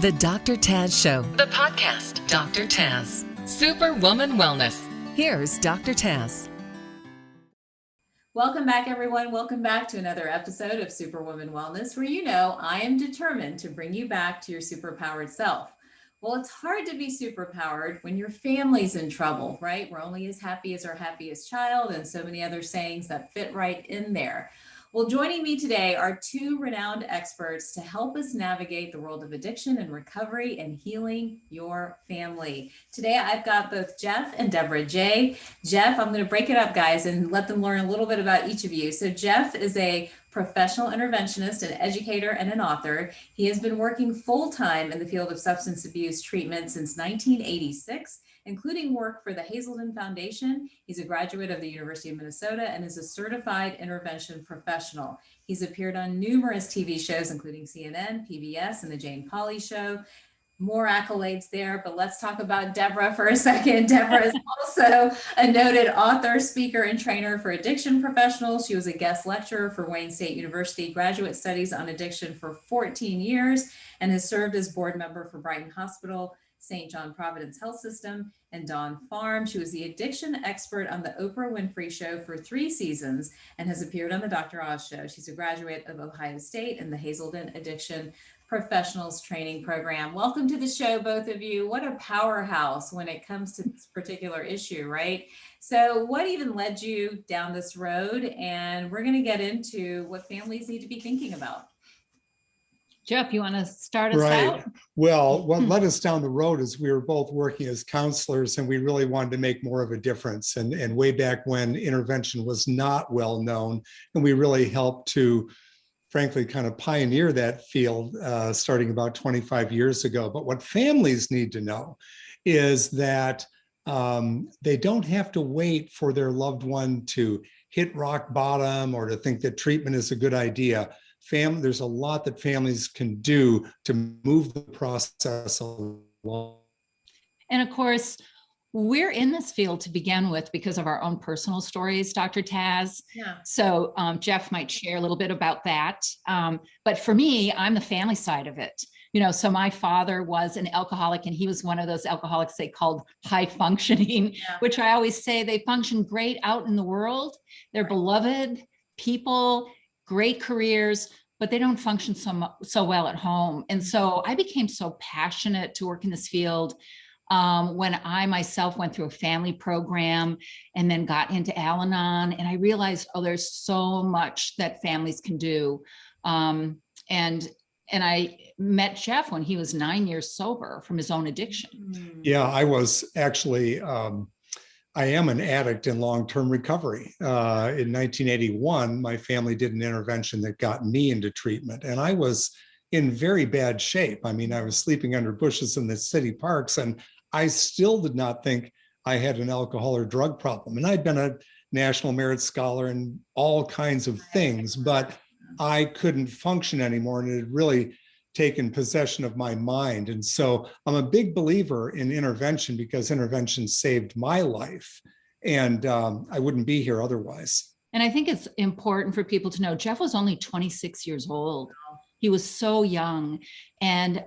The Dr. Taz Show, the podcast. Dr. Taz, Superwoman Wellness. Here's Dr. Taz. Welcome back, everyone. Welcome back to another episode of Superwoman Wellness, where you know I am determined to bring you back to your superpowered self. Well, it's hard to be superpowered when your family's in trouble, right? We're only as happy as our happiest child, and so many other sayings that fit right in there. Well, joining me today are two renowned experts to help us navigate the world of addiction and recovery and healing your family. Today, I've got both Jeff and Debra Jay. Jeff, I'm going to break it up, guys, and let them learn a little bit about each of you. So Jeff is a professional interventionist, an educator, and an author. He has been working full-time in the field of substance abuse treatment since 1986, including work for the Hazelden Foundation. He's a graduate of the University of Minnesota and is a certified intervention professional. He's appeared on numerous TV shows, including CNN, PBS, and The Jane Pauley Show. More accolades there, but let's talk about Debra for a second. Debra is also a noted author, speaker, and trainer for addiction professionals. She was a guest lecturer for Wayne State University Graduate Studies on Addiction for 14 years and has served as board member for Brighton Hospital, St. John Providence Health System, and Dawn Farm. She was the addiction expert on the Oprah Winfrey Show for 3 seasons and has appeared on the Dr. Oz Show. She's a graduate of Ohio State and the Hazelden Addiction Professionals Training Program. Welcome to the show, both of you. What a powerhouse when it comes to this particular issue, right? So what even led you down this road? And we're going to get into what families need to be thinking about. Jeff, you want to start us out? Well, what led us down the road is we were both working as counselors and we really wanted to make more of a difference. And way back when intervention was not well known, and we really helped to, frankly, kind of pioneer that field starting about 25 years ago. But what families need to know is that they don't have to wait for their loved one to hit rock bottom or to think that treatment is a good idea. There's a lot that families can do to move the process along. And of course, we're in this field to begin with because of our own personal stories, Dr. Taz. Yeah. So Jeff might share a little bit about that. But for me, I'm the family side of it. You know, so my father was an alcoholic and he was one of those alcoholics they called high functioning, which I always say they function great out in the world. They're beloved people, great careers, but they don't function so well at home. And so I became so passionate to work in this field when I myself went through a family program and then got into Al-Anon, and I realized, oh, there's so much that families can do. And I met Jeff when he was 9 years sober from his own addiction. Yeah, I was actually, I am an addict in long-term recovery. In 1981, my family did an intervention that got me into treatment, and I was in very bad shape. I mean, I was sleeping under bushes in the city parks, and I still did not think I had an alcohol or drug problem. And I'd been a National Merit Scholar and all kinds of things, but I couldn't function anymore, and it had really taken possession of my mind. And so I'm a big believer in intervention because intervention saved my life, and I wouldn't be here otherwise. And I think it's important for people to know Jeff was only 26 years old. He was so young, and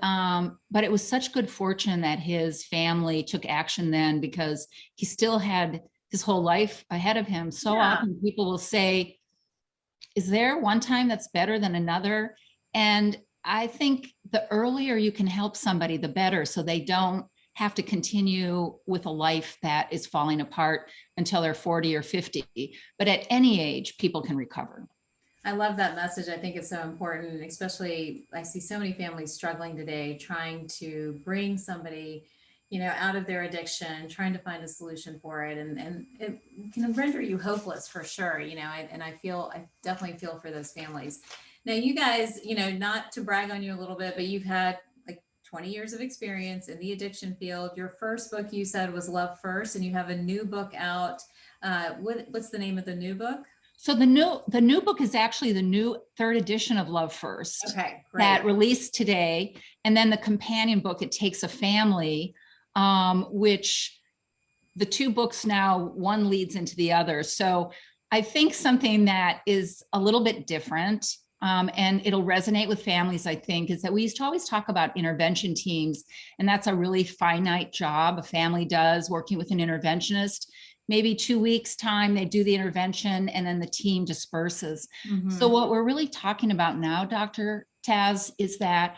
but it was such good fortune that his family took action then, because he still had his whole life ahead of him. So often people will say, is there one time that's better than another? And I think the earlier you can help somebody, the better, so they don't have to continue with a life that is falling apart until they're 40 or 50. But at any age, people can recover. I love that message. I think it's so important, especially I see so many families struggling today, trying to bring somebody, you know, out of their addiction, trying to find a solution for it. And it can render you hopeless for sure, you know, I definitely feel for those families. Now, you guys, you know, not to brag on you a little bit, but you've had like 20 years of experience in the addiction field. Your first book you said was Love First, and you have a new book out. What's the name of the new book? So the new book is actually the new 3rd edition of Love First. Okay, great. That released today. And then the companion book, It Takes a Family, which the 2 books now, one leads into the other. So I think something that is a little bit different and it'll resonate with families, I think, is that we used to always talk about intervention teams, and that's a really finite job a family does working with an interventionist. Maybe 2 weeks time, they do the intervention and then the team disperses. So what we're really talking about now, Dr. Taz, is that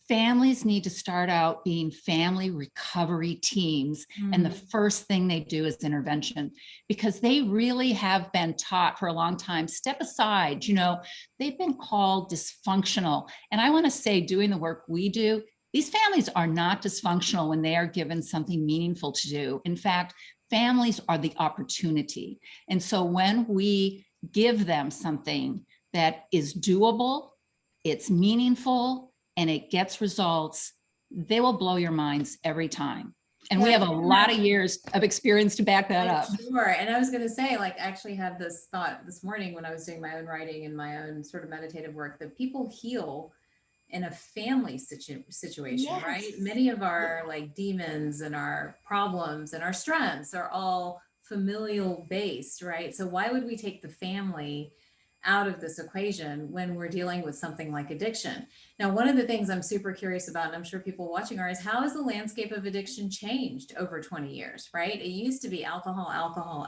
families need to start out being family recovery teams. And the first thing they do is intervention, because they really have been taught for a long time, step aside, they've been called dysfunctional. And I want to say, doing the work we do, these families are not dysfunctional when they are given something meaningful to do. In fact, families are the opportunity. And so when we give them something that is doable, it's meaningful, and it gets results, they will blow your minds every time. And we have a lot of years of experience to back that up. Sure. And I was going to say, I actually had this thought this morning when I was doing my own writing and my own sort of meditative work, that people heal in a family situation, yes. Right? Many of our demons and our problems and our strengths are all familial based, right? So why would we take the family out of this equation when we're dealing with something like addiction? Now, one of the things I'm super curious about, and I'm sure people watching are, is how has the landscape of addiction changed over 20 years, right? It used to be alcohol.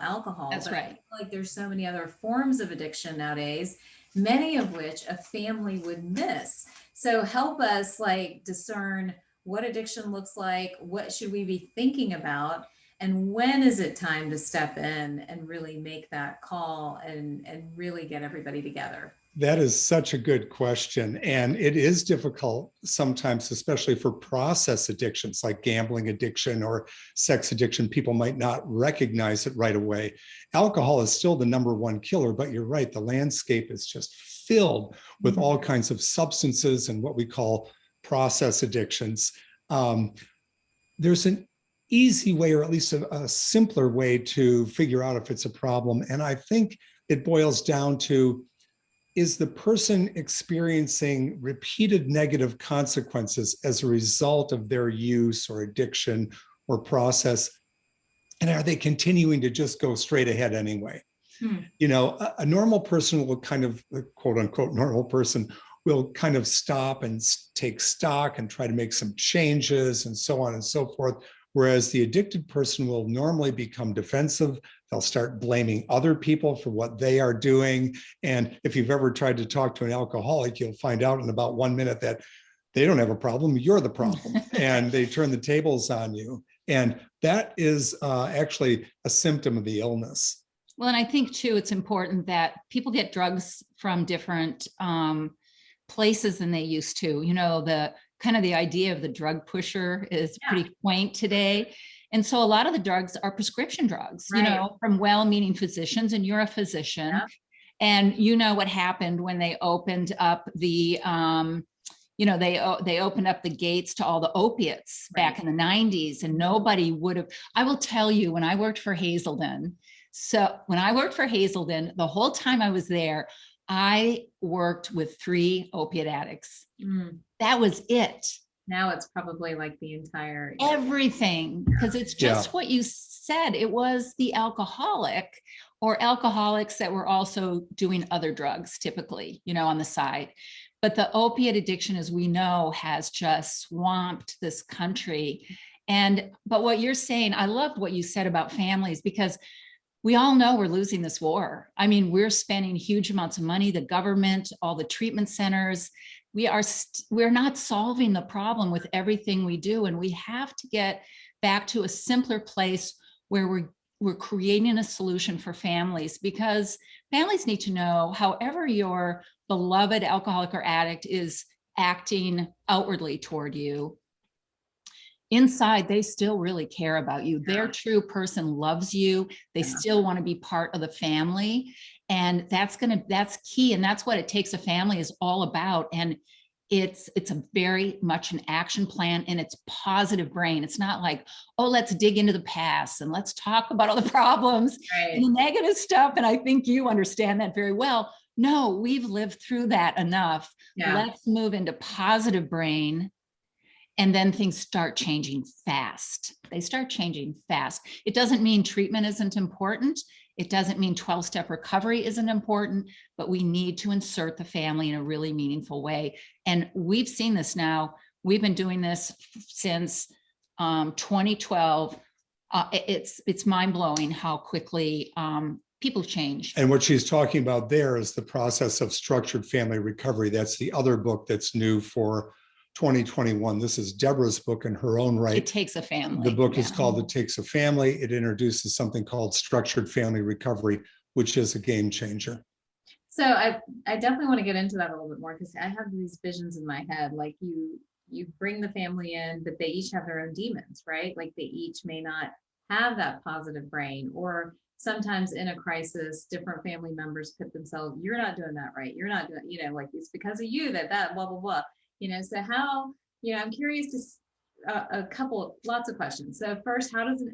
That's right. I feel like there's so many other forms of addiction nowadays, many of which a family would miss. So help us discern what addiction looks like, what should we be thinking about, and when is it time to step in and really make that call and really get everybody together? That is such a good question. And it is difficult sometimes, especially for process addictions like gambling addiction or sex addiction. People might not recognize it right away. Alcohol is still the #1 killer, but you're right, the landscape is just filled with all kinds of substances and what we call process addictions. There's an easy way, or at least a simpler way, to figure out if it's a problem. And I think it boils down to, is the person experiencing repeated negative consequences as a result of their use or addiction or process? And are they continuing to just go straight ahead anyway? A normal person will kind of, quote unquote, normal person will kind of stop and take stock and try to make some changes and so on and so forth. Whereas the addicted person will normally become defensive. They'll start blaming other people for what they are doing. And if you've ever tried to talk to an alcoholic, you'll find out in about 1 minute that they don't have a problem, you're the problem. And they turn the tables on you. And that is actually a symptom of the illness. Well, and I think too, it's important that people get drugs from different places than they used to. The idea of the drug pusher is pretty quaint today. And so a lot of the drugs are prescription drugs, right, from well-meaning physicians, and you're a physician. Yeah. And what happened when they opened up the, they opened up the gates to all the opiates back in the 90s, and nobody would have. I will tell you, when I worked for Hazelden, the whole time I was there, I worked with 3 opiate addicts. That was it. Now it's probably the entire everything, because it's just what you said. It was the alcoholic or alcoholics that were also doing other drugs, typically, on the side. But the opiate addiction, as we know, has just swamped this country. But what you're saying, I loved what you said about families, because we all know we're losing this war. I mean, we're spending huge amounts of money, the government, all the treatment centers. We're not solving the problem with everything we do. And we have to get back to a simpler place where we're creating a solution for families, because families need to know, however your beloved alcoholic or addict is acting outwardly toward you, inside, they still really care about you. Their true person loves you. They still want to be part of the family. And that's key. And that's what it takes a family is all about. And it's a very much an action plan, and it's positive brain. It's not let's dig into the past and let's talk about all the problems and the negative stuff. And I think you understand that very well. No, we've lived through that enough. Let's move into positive brain. And then things start changing fast. They start changing fast. It doesn't mean treatment isn't important. It doesn't mean 12-step recovery isn't important, but we need to insert the family in a really meaningful way. And we've seen this now. We've been doing this since 2012. It's mind-blowing how quickly people change. And what she's talking about there is the process of structured family recovery. That's the other book that's new for 2021. This is Debra's book in her own right. It Takes a Family. The book is called It Takes a Family. It introduces something called structured family recovery, which is a game changer. So I definitely want to get into that a little bit more, because I have these visions in my head, like you bring the family in, but they each have their own demons, right? Like they each may not have that positive brain, or sometimes in a crisis, different family members put themselves, you're not doing that right. You're not doing, like it's because of you that blah, blah, blah, so how, I'm curious to lots of questions. So first, how does an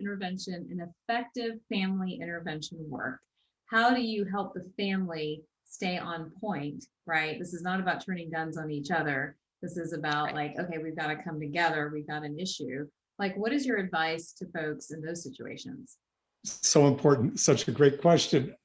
effective family intervention work? How do you help the family stay on point, right? This is not about turning guns on each other. This is about like, okay, we've got to come together. We've got an issue. Like, what is your advice to folks in those situations? So important. Such a great question.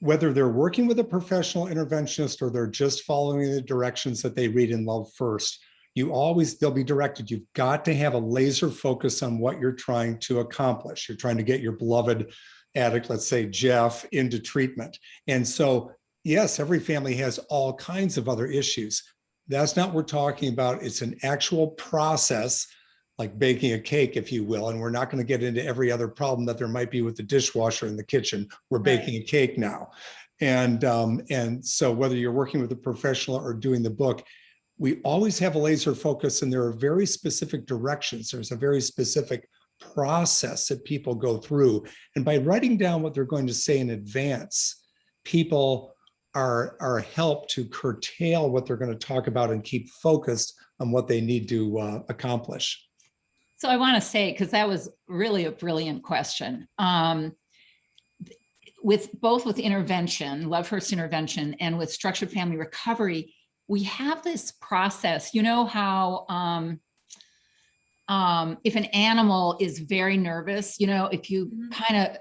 Whether they're working with a professional interventionist or they're just following the directions that they read in Love First, they'll be directed. You've got to have a laser focus on what you're trying to accomplish. You're trying to get your beloved addict, let's say Jeff, into treatment. And so, yes, every family has all kinds of other issues. That's not what we're talking about. It's an actual process, like baking a cake, if you will. And we're not going to get into every other problem that there might be with the dishwasher in the kitchen. We're baking a cake now. And so whether you're working with a professional or doing the book, we always have a laser focus, and there are very specific directions. There's a very specific process that people go through. And by writing down what they're going to say in advance, people are helped to curtail what they're going to talk about and keep focused on what they need to accomplish. So I want to say, because that was really a brilliant question. With intervention, Love First intervention, and with structured family recovery, we have this process. You know how if an animal is very nervous, if you kind of,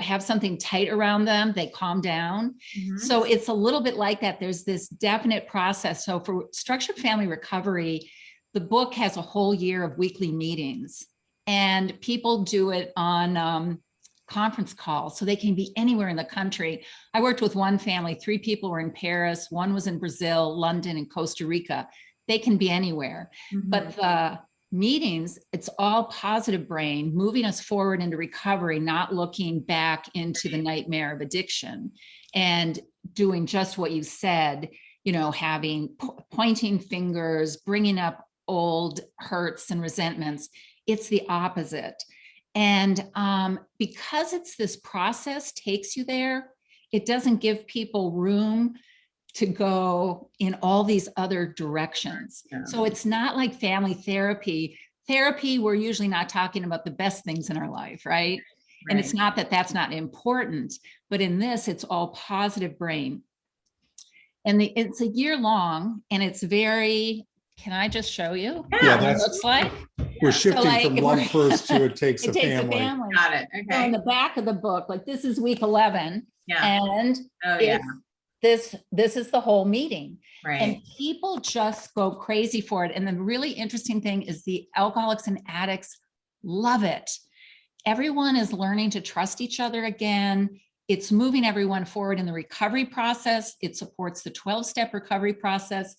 have something tight around them, they calm down. Mm-hmm. So it's a little bit like that. There's this definite process. So for structured family recovery, the book has a whole year of weekly meetings, and people do it on conference calls, so they can be anywhere in the country. I worked with one family, 3 people were in Paris, one was in Brazil, London, and Costa Rica. They can be anywhere. Mm-hmm. But the meetings, it's all positive brain, moving us forward into recovery, not looking back into the nightmare of addiction, and doing just what you said, having pointing fingers, bringing up old hurts and resentments. It's the opposite. And because it's this process takes you there, it doesn't give people room to go in all these other directions. Yeah. So it's not like family therapy. Therapy, we're usually not talking about the best things in our life, right? And it's not that that's not important, but in this, it's all positive brain. And it's a year long, and it's very, can I just show you what it looks like? We're shifting from Love First to It Takes a Family. Got it. Okay. So in the back of the book, like this is week 11. Yeah. And this is the whole meeting. Right. And people just go crazy for it. And the really interesting thing is the alcoholics and addicts love it. Everyone is learning to trust each other again. It's moving everyone forward in the recovery process. It supports the 12-step recovery process.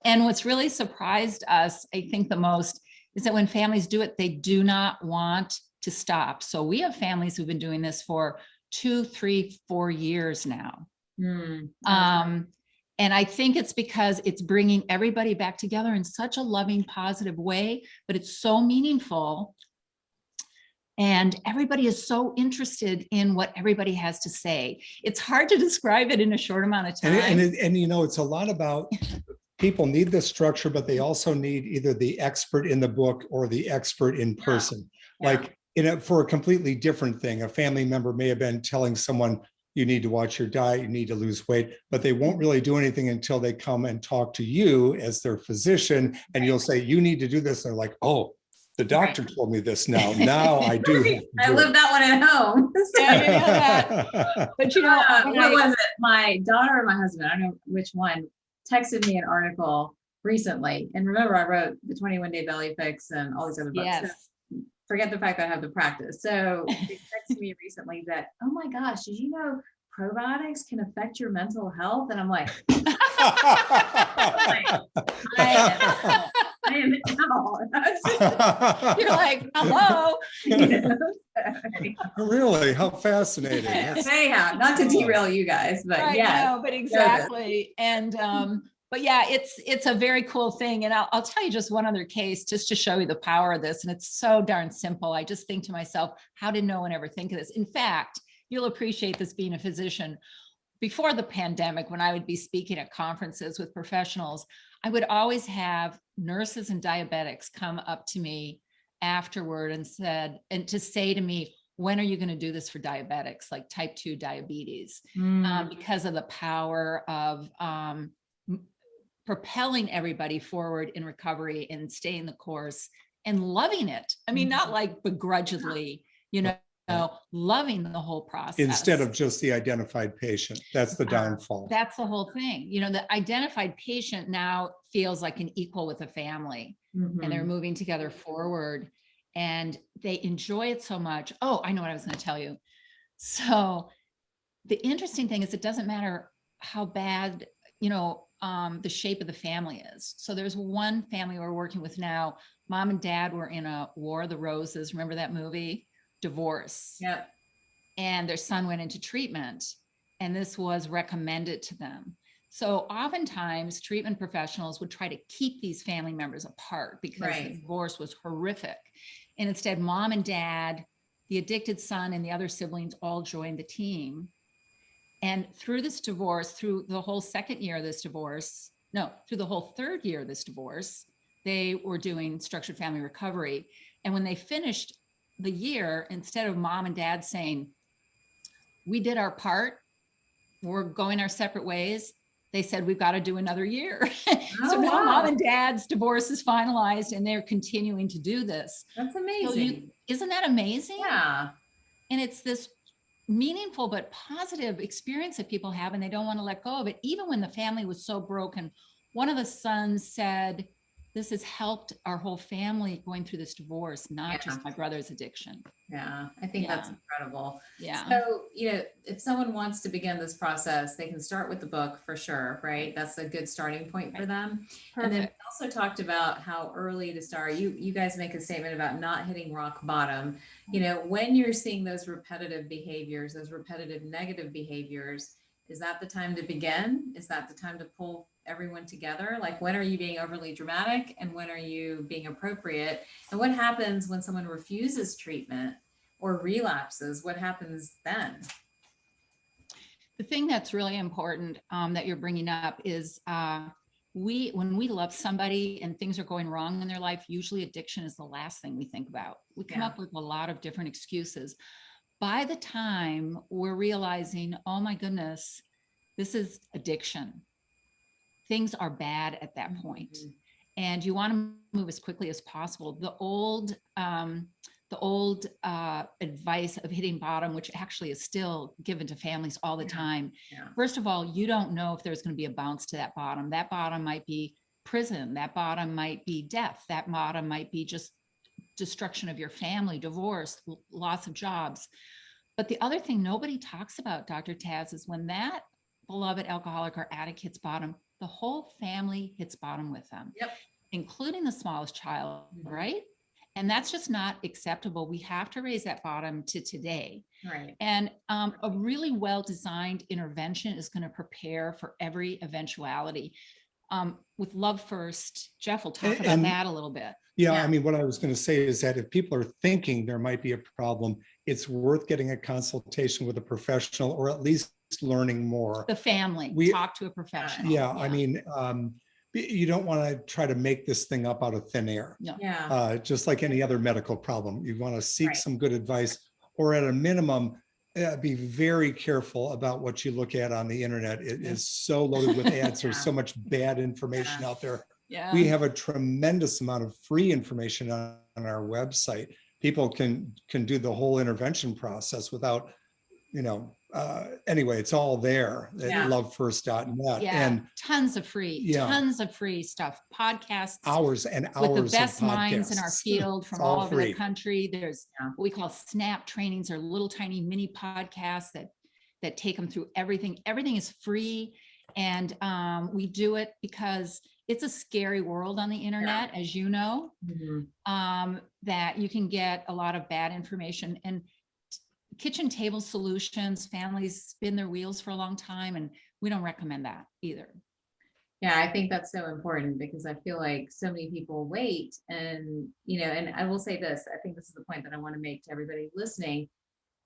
And what's really surprised us, I think, the most is that when families do it, they do not want to stop. So we have families who've been doing this for 2, 3, 4 years now. And I think it's because it's bringing everybody back together in such a loving, positive way, but it's so meaningful. And everybody is so interested in what everybody has to say. It's hard to describe it in a short amount of time. And it's a lot about people need this structure, but they also need either the expert in the book or the expert in person. Yeah. Like for a completely different thing, a family member may have been telling someone, you need to watch your diet, you need to lose weight, but they won't really do anything until they come and talk to you as their physician, and you'll say, you need to do this. They're like, oh, The doctor told me this now. Now I do. I live that one at home. But what was it? My daughter or my husband, I don't know which one, texted me an article recently. And remember, I wrote the 21-day belly fix and all these other books. Yes. So forget the fact that I have the practice. So they texted me recently that, oh my gosh, did you know probiotics can affect your mental health? And I'm like, I am out. You're like, hello. Really? How fascinating. Anyhow, not to derail you guys, but No, but exactly. And but yeah, it's a very cool thing. And I'll tell you just one other case just to show you the power of this. And it's so darn simple. I just think to myself, how did no one ever think of this? In fact, you'll appreciate this being a physician. Before the pandemic, when I would be speaking at conferences with professionals, I would always have nurses and diabetics come up to me afterward and to say to me, when are you going to do this for diabetics, like type 2 diabetes? Because of the power of propelling everybody forward in recovery and staying the course and loving it. I mean, not like begrudgingly, loving the whole process. Instead of just the identified patient. That's the downfall. That's the whole thing. The identified patient now feels like an equal with a family, and they're moving together forward, and they enjoy it so much. Oh, I know what I was going to tell you. So the interesting thing is it doesn't matter how bad, the shape of the family is. So there's one family we're working with now. Mom and dad were in a War of the Roses. Remember that movie? Divorce. Yep. And their son went into treatment, and this was recommended to them. So oftentimes treatment professionals would try to keep these family members apart because the divorce was horrific. And instead, mom and dad, the addicted son, and the other siblings all joined the team. And through this divorce, through the whole second year of this divorce, through the whole third year of this divorce, they were doing structured family recovery. And when they finished the year, instead of mom and dad saying, we did our part, we're going our separate ways, they said, we've got to do another year. So now mom and dad's divorce is finalized, and they're continuing to do this. That's amazing. So isn't that amazing? Yeah. And it's this meaningful but positive experience that people have, and they don't want to let go of it. Even when the family was so broken, one of the sons said, this has helped our whole family going through this divorce, not just my brother's addiction. Yeah, I think that's incredible. Yeah. So, if someone wants to begin this process, they can start with the book for sure, right? That's a good starting point for them. Perfect. And then we also talked about how early to start. You guys make a statement about not hitting rock bottom. When you're seeing those repetitive behaviors, those repetitive negative behaviors, is that the time to begin? Is that the time to pull everyone together? Like, when are you being overly dramatic and when are you being appropriate? And what happens when someone refuses treatment or relapses? What happens then? The thing that's really important that you're bringing up is when we love somebody and things are going wrong in their life, usually addiction is the last thing we think about. We come up with a lot of different excuses. By the time we're realizing, oh my goodness, this is addiction, things are bad at that point. And you want to move as quickly as possible. The old advice of hitting bottom, which actually is still given to families all the time. Yeah. First of all, you don't know if there's going to be a bounce to that bottom. That bottom might be prison. That bottom might be death. That bottom might be just destruction of your family, divorce, loss of jobs. But the other thing nobody talks about, Dr. Taz, is when that beloved alcoholic or addict hits bottom, the whole family hits bottom with them, including the smallest child, right? And that's just not acceptable. We have to raise that bottom to today. Right. And a really well-designed intervention is going to prepare for every eventuality. With Love First, Jeff will talk about that a little bit. Yeah, I mean, what I was going to say is that if people are thinking there might be a problem, it's worth getting a consultation with a professional, or at least learning more. The family, talk to a professional. Yeah, I mean, you don't want to try to make this thing up out of thin air. No. Just like any other medical problem, you want to seek some good advice, or at a minimum, be very careful about what you look at on the internet. It is so loaded with ads. There's so much bad information out there. Yeah. We have a tremendous amount of free information on our website. People can do the whole intervention process without, anyway, it's all there at lovefirst.net. Yeah, and tons of free stuff, podcasts, hours and with hours the best of minds in our podcasts. field from It's all all over free. the country. There's what we call snap trainings, or little tiny mini podcasts that take them through everything. Everything is free. And we do it because it's a scary world on the internet, as you know, that you can get a lot of bad information. And kitchen table solutions, families spin their wheels for a long time, and we don't recommend that either. Yeah, I think that's so important, because I feel like so many people wait, and, and I will say this, I think this is the point that I want to make to everybody listening,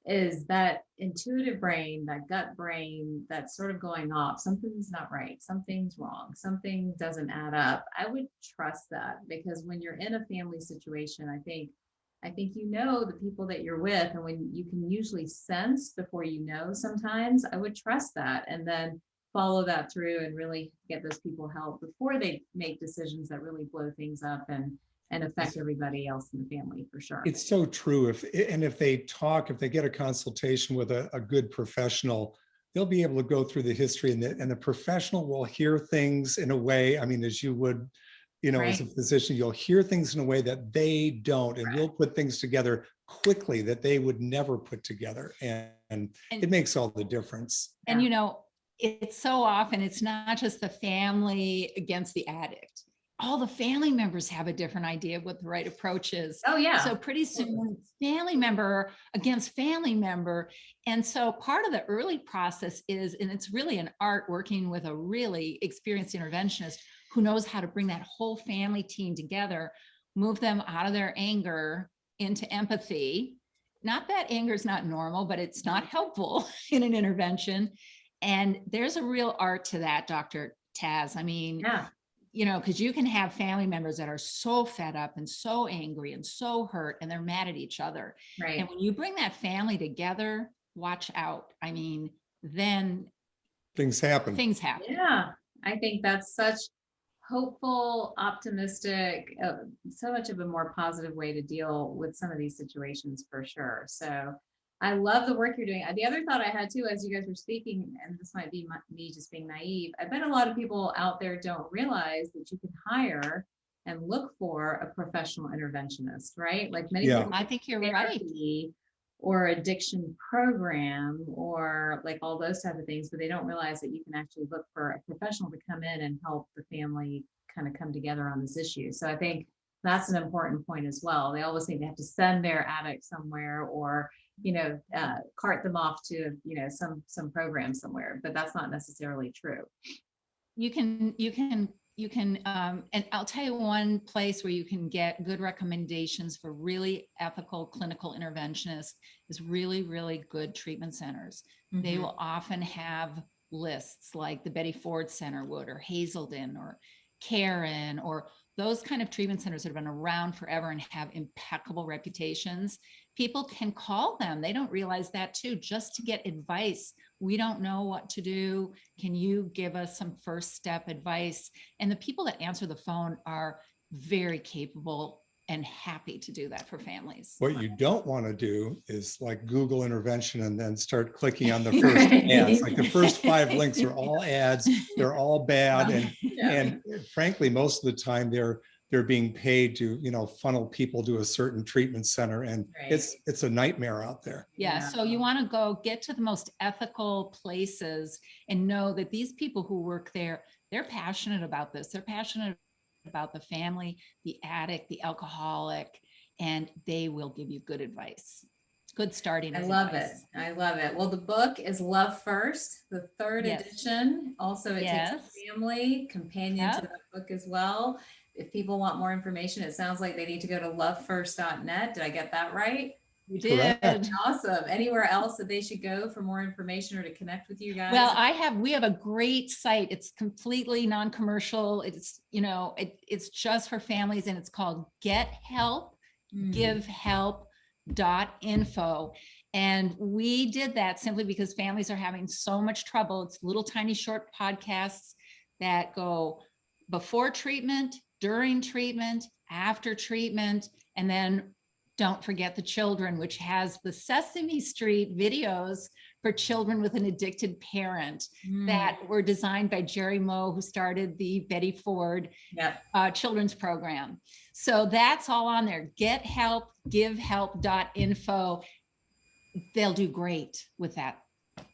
is that intuitive brain, that gut brain, that's sort of going off. Something's not right. Something's wrong. Something doesn't add up. I would trust that, because when you're in a family situation, I think the people that you're with, and when you can usually sense before sometimes, I would trust that, and then follow that through and really get those people help before they make decisions that really blow things up and affect everybody else in the family, for sure. It's so true. If they get a consultation with a good professional, they'll be able to go through the history, and the professional will hear things in a way, as you would, as a physician, you'll hear things in a way that they don't, and you'll put things together quickly that they would never put together. And it makes all the difference. And, it's so often, it's not just the family against the addict. All the family members have a different idea of what the right approach is. Oh, yeah. So pretty soon, it's family member against family member. And so part of the early process is, and it's really an art, working with a really experienced interventionist who knows how to bring that whole family team together, move them out of their anger into empathy. Not that anger is not normal, but it's not helpful in an intervention. And there's a real art to that, Dr. Taz. Because you can have family members that are so fed up and so angry and so hurt, and they're mad at each other. Right. And when you bring that family together, watch out. Then things happen. Yeah. I think that's such hopeful, optimistic, so much of a more positive way to deal with some of these situations, for sure. So I love the work you're doing. The other thought I had too, as you guys were speaking, and this might be me just being naive, I bet a lot of people out there don't realize that you can hire and look for a professional interventionist, right? Like many people, I think you're right. Or addiction program, or like all those type of things, but they don't realize that you can actually look for a professional to come in and help the family kind of come together on this issue. So I think that's an important point as well. They always think they have to send their addict somewhere, or cart them off to some program somewhere, but that's not necessarily true. You can and I'll tell you one place where you can get good recommendations for really ethical clinical interventionists is really, really good treatment centers. They will often have lists like the Betty Ford Center would, or Hazelden, or Karen, or those kind of treatment centers that have been around forever and have impeccable reputations. People can call them. They don't realize that too, just to get advice. We don't know what to do. Can you give us some first step advice? And the people that answer the phone are very capable and happy to do that for families. What you don't want to do is like Google intervention and then start clicking on the first ads. Like the first 5 links are all ads. They're all bad. And frankly, most of the time they're being paid to, funnel people to a certain treatment center. And it's a nightmare out there. Yeah. So you want to go get to the most ethical places and know that these people who work there, they're passionate about this. They're passionate about the family, the addict, the alcoholic, and they will give you good advice. Good starting advice. I love it. Well, the book is Love First, the 3rd edition. Also, it takes a family companion to the book as well. If people want more information, it sounds like they need to go to lovefirst.net. Did I get that right? You did. Correct. Awesome. Anywhere else that they should go for more information or to connect with you guys? Well, we have a great site. It's completely non-commercial. It's, it's just for families, and it's called gethelpgivehelp.info. And we did that simply because families are having so much trouble. It's little tiny short podcasts that go before treatment, during treatment, after treatment, And then don't forget the children, which has the Sesame Street videos for children with an addicted parent that were designed by Jerry Moe, who started the Betty Ford children's program. So that's all on there. Get help, givehelp.info. They'll do great with that.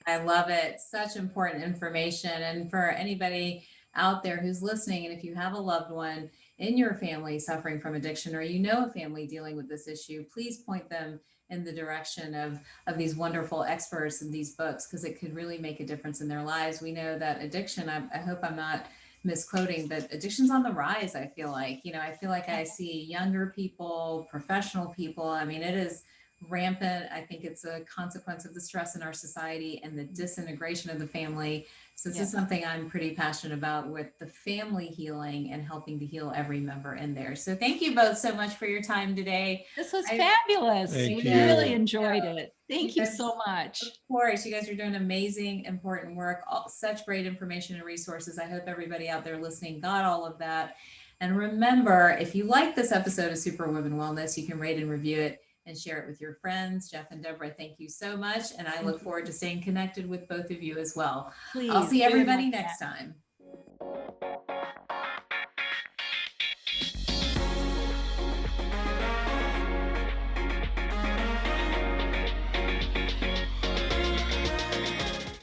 I love it. Such important information. And for anybody out there who's listening, and if you have a loved one in your family suffering from addiction, or you know a family dealing with this issue, please point them in the direction of these wonderful experts in these books, because it could really make a difference in their lives. We know that addiction, I hope I'm not misquoting, but addiction's on the rise. I feel like, I feel like I see younger people, professional people. I mean, it is rampant. I think it's a consequence of the stress in our society and the disintegration of the family. So this is something I'm pretty passionate about, with the family healing and helping to heal every member in there. So thank you both so much for your time today. This was fabulous. Thank We you. really enjoyed it. Thank you so much. Of course, you guys are doing amazing, important work. Such great information and resources. I hope everybody out there listening got all of that. And remember, if you like this episode of Superwoman Wellness, you can rate and review it and share it with your friends. Jeff and Debra, thank you so much. And I look forward to staying connected with both of you as well. Please, I'll see everybody next time.